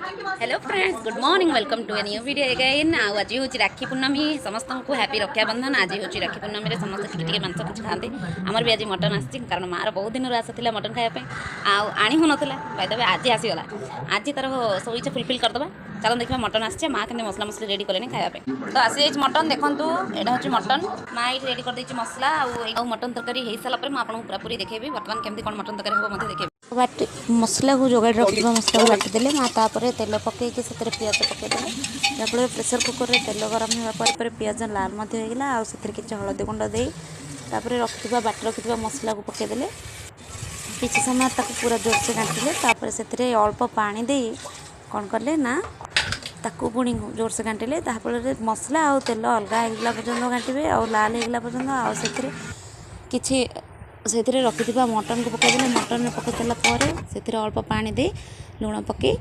Hello friends, good morning, welcome to a new video again. आज हूँ राखी पूर्णमी, समस्त को हैप्पी रक्षाबंधन। आज हूँ राखी पूर्णमी, समस्त टिके मांस किसी खाते। आमर भी आज मटन आसी, कारण मार बहुत दिन आसा मटन खायापी आनी हो नाला बैदे आज आसीगला। आज तार सब इच्छा फुलफिल करदे। चलो देखा मटन आसी, माँ के मसला मसली रेडी कले खायापी। तो आसी जाइए मटन, देखूँ यहाँ हूँ मटन। माँ ये रेडी कर मसला आउ मटन तरकारी हो सारापर मुझे पूरा पूरी देखी बर्तमान केमती कौन मटन तरकारी हम देखी। बाटी मसला को जोगाड़ रखा मसला को बाटिदेले माँ तापर तेल पकईकि से पिज पकईदेले जहाँफल प्रेसर कुकर में तेल गरम होगा पिज लाल होगा आ कि हलदी गुंड दे रखा बाटी रखा मसला को पकईदेले किसी समय तक पूरा जोर से घाटिले से अल्प पानी दे कौन कले ना ताकू पुणी जोर से घाटिले ताफल मसला आ तेल अलग होगा पर्यटन घाटे आ लाल होगा पर्यटन आ कि से रखि मटन को पकईदेले मटन में पकई सारापर से अल्प पानी दे लुण पकई